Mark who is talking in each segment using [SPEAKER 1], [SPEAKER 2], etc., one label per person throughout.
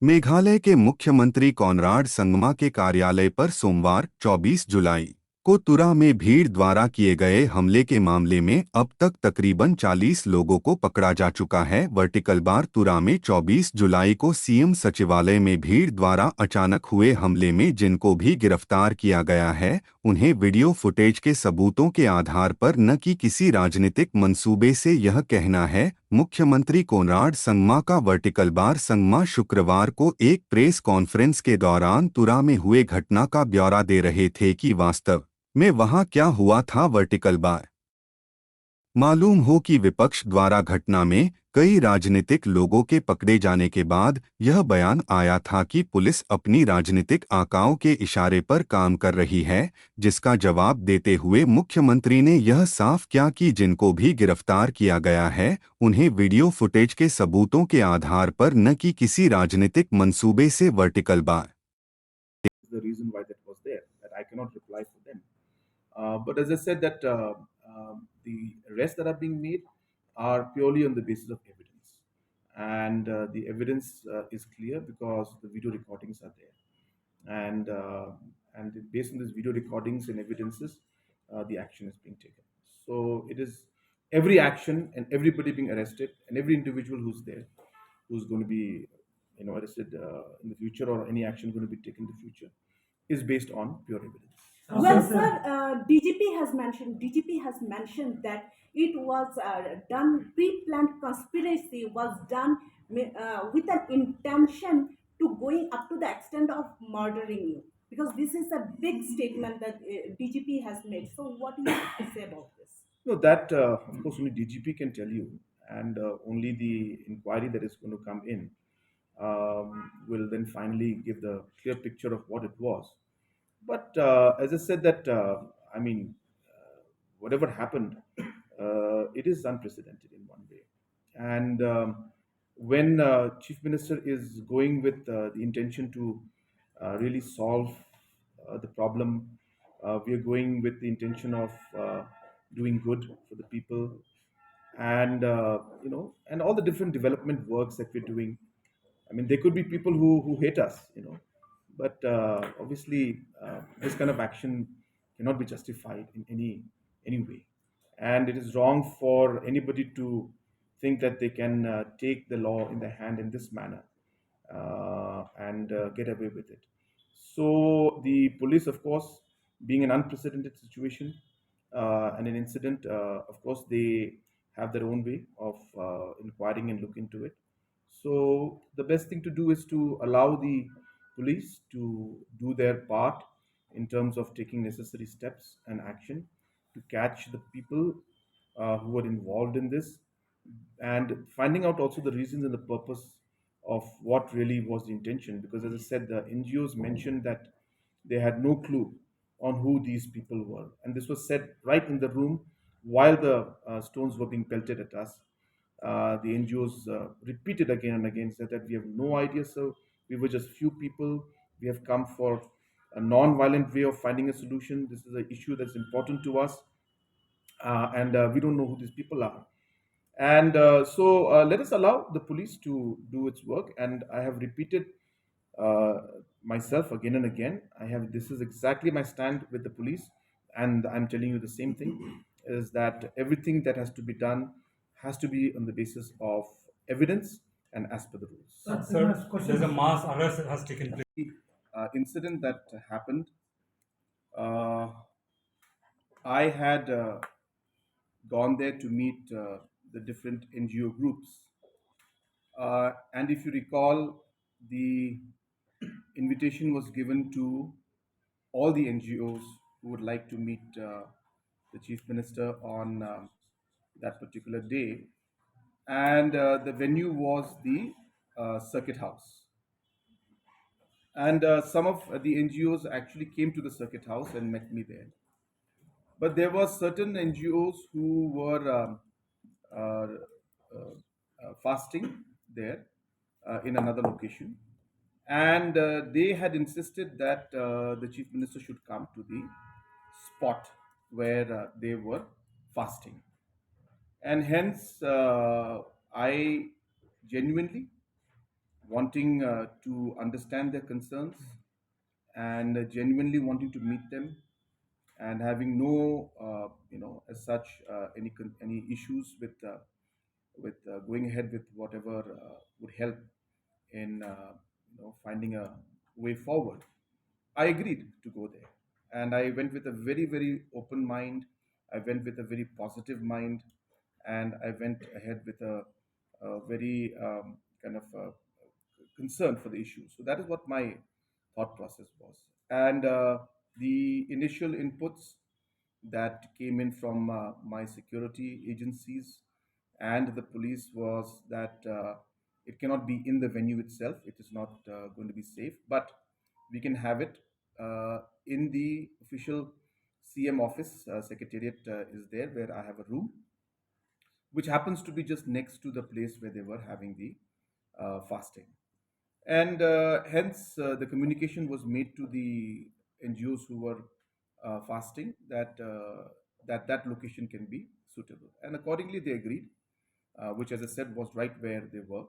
[SPEAKER 1] मेघालय के मुख्यमंत्री कॉनराड संगमा के कार्यालय पर सोमवार 24 जुलाई को तुरा में भीड़ द्वारा किए गए हमले के मामले में अब तक तकरीबन 40 लोगों को पकड़ा जा चुका है। वर्टिकल बार तुरा में 24 जुलाई को सीएम सचिवालय में भीड़ द्वारा अचानक हुए हमले में जिनको भी गिरफ्तार किया गया है, उन्हें वीडियो फुटेज के सबूतों के आधार पर न कि किसी राजनीतिक मंसूबे से यह कहना है। मुख्यमंत्री कोनराड संगमा का वर्टिकल बार संगमा शुक्रवार को एक प्रेस कॉन्फ्रेंस के दौरान तुरा में हुए घटना का ब्यौरा दे रहे थे कि वास्तव में वहां क्या हुआ था। वर्टिकल बार मालूम हो कि विपक्ष द्वारा घटना में कई राजनीतिक लोगों के पकड़े जाने के बाद यह बयान आया था कि पुलिस अपनी राजनीतिक आकाओं के इशारे पर काम कर रही है, जिसका जवाब देते हुए मुख्यमंत्री ने यह साफ किया कि जिनको भी गिरफ्तार किया गया है, उन्हें वीडियो फुटेज के सबूतों के आधार पर न कि किसी राजनीतिक मंसूबे से vertical bar
[SPEAKER 2] The reason why that was there, that I cannot reply for them. But as I said, that the arrests that are being made are purely on the basis of evidence, and the evidence is clear because the video recordings are there, and based on these video recordings and evidences, the action is being taken. So it is every action and everybody being arrested and every individual who's there, who's going to be arrested in the future, or any action going to be taken in the future, is based on pure evidence.
[SPEAKER 3] Well, sir, DGP has mentioned that it was done, pre-planned conspiracy was done with an intention to going up to the extent of murdering you. Because this is a big statement that DGP has made. So, what do you have to say about this?
[SPEAKER 2] No, that of course only DGP can tell you, and only the inquiry that is going to come in will then finally give the clear picture of what it was. But as I said, that I mean, whatever happened, it is unprecedented in one way. And when Chief Minister is going with the intention to really solve the problem, we are going with the intention of doing good for the people, and and all the different development works that we're doing. I mean, there could be people who hate us, but obviously this kind of action cannot be justified in any way, and it is wrong for anybody to think that they can take the law in their hand in this manner and get away with it. So the police, of course, being an unprecedented situation and an incident, of course, they have their own way of inquiring and look into it. So the best thing to do is to allow the police to do their part in terms of taking necessary steps and action to catch the people who are involved in this, and finding out also the reasons and the purpose of what really was the intention. Because as I said, the NGOs mentioned that they had no clue on who these people were, and this was said right in the room while the stones were being pelted at us. The NGOs repeated again and again, said that we have no idea, sir. We were just few people. We have come for a non-violent way of finding a solution. This is an issue that's important to us, and we don't know who these people are. And so let us allow the police to do its work. And I have repeated uh, myself again and again. I have This is exactly my stand with the police, and I'm telling you the same thing: is that everything that has to be done has to be on the basis of evidence and as per the rules.
[SPEAKER 4] Sir, there's a mass arrest that has taken place.
[SPEAKER 2] The incident that happened, uh, I had gone there to meet the different NGO groups. And if you recall, the invitation was given to all the NGOs who would like to meet the Chief Minister on that particular day. And the venue was the Circuit House. And some of the NGOs actually came to the Circuit House and met me there. But there were certain NGOs who were uh, fasting there in another location, and they had insisted that the chief minister should come to the spot where they were fasting, and hence I genuinely wanting to understand their concerns and genuinely wanting to meet them and having no, as such, any issues with going ahead with whatever would help in finding a way forward. I agreed to go there, and I went with a very open mind. I went with a very positive mind, and I went ahead with a very kind of concern for the issue. So that is what my thought process was, and the initial inputs that came in from my security agencies and the police was that it cannot be in the venue itself. It is not going to be safe, but we can have it in the official CM office. Secretariat is there where I have a room, which happens to be just next to the place where they were having the fasting. And hence, the communication was made to the NGOs who were fasting that that location can be suitable. And accordingly, they agreed, which, as I said, was right where they were,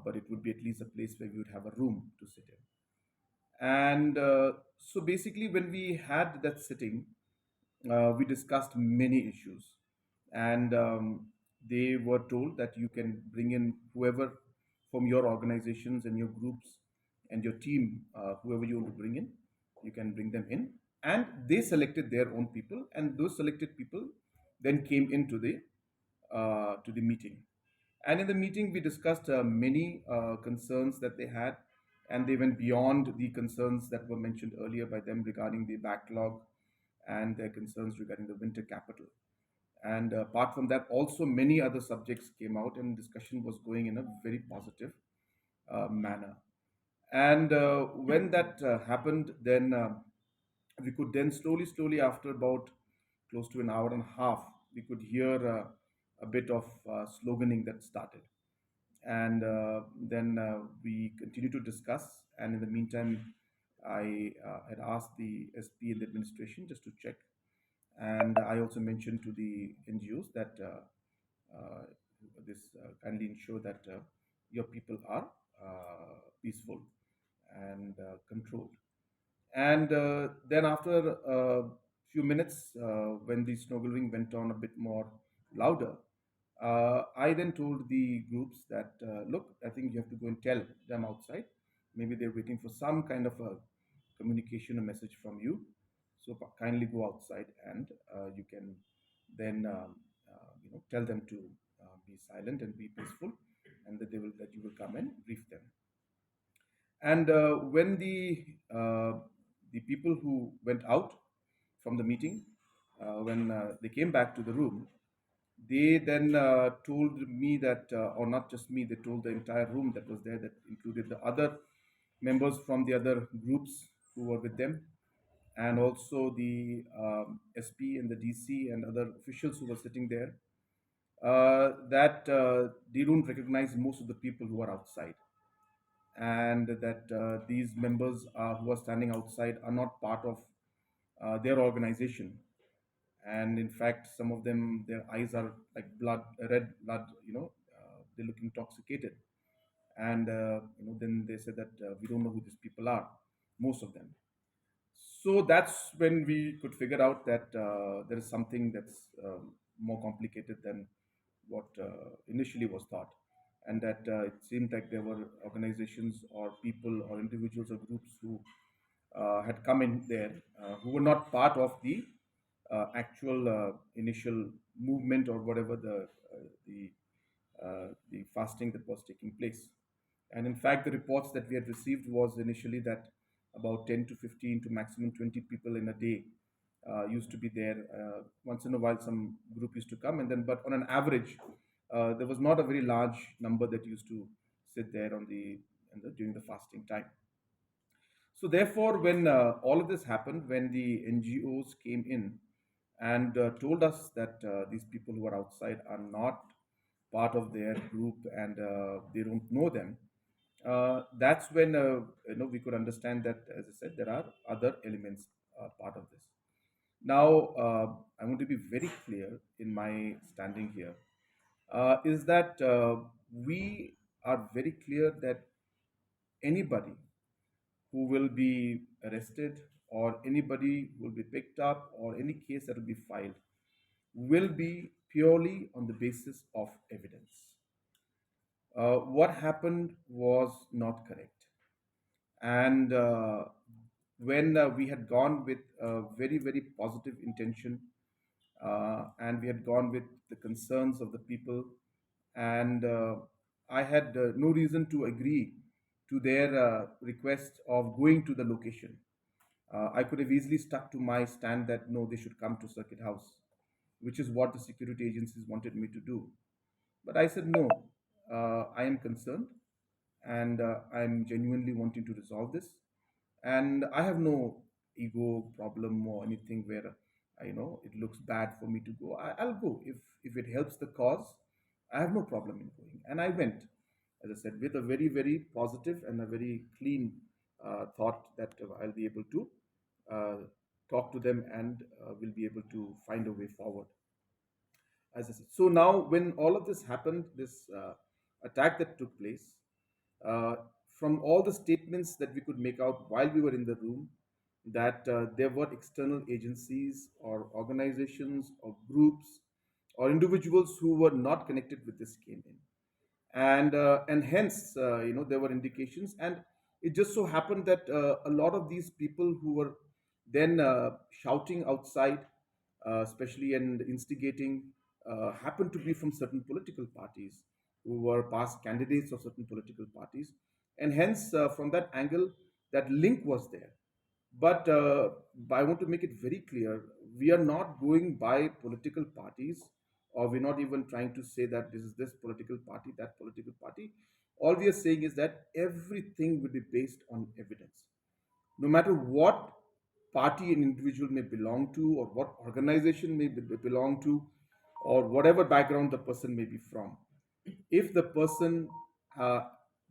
[SPEAKER 2] but it would be at least a place where we would have a room to sit in. And so basically, when we had that sitting, we discussed many issues, and they were told that you can bring in whoever from your organizations and your groups and your team, whoever you want to bring in, you can bring them in. And they selected their own people, and those selected people then came into the to the meeting. And in the meeting, we discussed many concerns that they had, and they went beyond the concerns that were mentioned earlier by them regarding the backlog and their concerns regarding the winter capital. And apart from that, also many other subjects came out, and discussion was going in a very positive manner. And when that happened, then we could then slowly, after about close to an hour and a half, we could hear a bit of sloganing that started. And then we continued to discuss. And in the meantime, I had asked the SP and the administration just to check. And I also mentioned to the NGOs that this kindly ensure that your people are peaceful and controlled. And then after a few minutes, when the snoggling went on a bit more louder, I then told the groups that, look, I think you have to go and tell them outside. Maybe they're waiting for some kind of a communication, a message from you. So kindly go outside, and you can then tell them to be silent and be peaceful, and that you will come and brief them. And when the people who went out from the meeting, when they came back to the room, they then told me that, or not just me, they told the entire room that was there, that included the other members from the other groups who were with them, and also the SP and the DC and other officials who were sitting there, that they don't recognize most of the people who are outside, and that these members who are standing outside are not part of their organization. And in fact, some of them, their eyes are like blood, red blood, they look intoxicated. And then they said that we don't know who these people are, most of them. So that's when we could figure out that there is something that's more complicated than what initially was thought, and that it seemed like there were organizations or people or individuals or groups who had come in there who were not part of the actual initial movement or whatever the fasting that was taking place. And in fact, the reports that we had received was initially that about 10 to 15 to maximum 20 people in a day used to be there. Once in a while, some group used to come, and then, but on an average, there was not a very large number that used to sit there during the fasting time. So therefore, when all of this happened, when the NGOs came in and told us that these people who are outside are not part of their group and they don't know them, that's when we could understand that, as I said, there are other elements part of this. Now, I want to be very clear in my standing here. Is that we are very clear that anybody who will be arrested or anybody who will be picked up or any case that will be filed will be purely on the basis of evidence. What happened was not correct. And when we had gone with a very, very positive intention, and we had gone with the concerns of the people, and I had no reason to agree to their request of going to the location. I could have easily stuck to my stand that no, they should come to Circuit House, which is what the security agencies wanted me to do. But I said, no, I am concerned and I'm genuinely wanting to resolve this. And I have no ego problem or anything where, it looks bad for me to go. I'll go. If it helps the cause, I have no problem in going. And I went, as I said, with a very, very positive and a very clean thought that I'll be able to uh, talk to them and will be able to find a way forward, as I said. So now, when all of this happened, this attack that took place, uh, from all the statements that we could make out while we were in the room, that there were external agencies or organizations or groups or individuals who were not connected with this came in, and hence there were indications, and it just so happened that a lot of these people who were then shouting outside, especially and instigating, happened to be from certain political parties who were past candidates of certain political parties, and hence from that angle that link was there. But I want to make it very clear, we are not going by political parties, or we're not even trying to say that this is this political party, that political party. All we are saying is that everything will be based on evidence. No matter what party an individual may belong to, or what organization may belong to, or whatever background the person may be from, if the person, uh,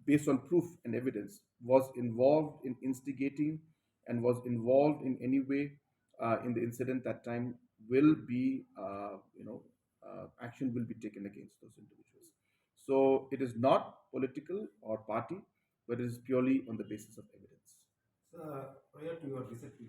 [SPEAKER 2] based on proof and evidence, was involved in instigating and was involved in any way in the incident that time, will be, action will be taken against those individuals. So it is not political or party, but it is purely on the basis of evidence.
[SPEAKER 5] Sir, prior to your visit to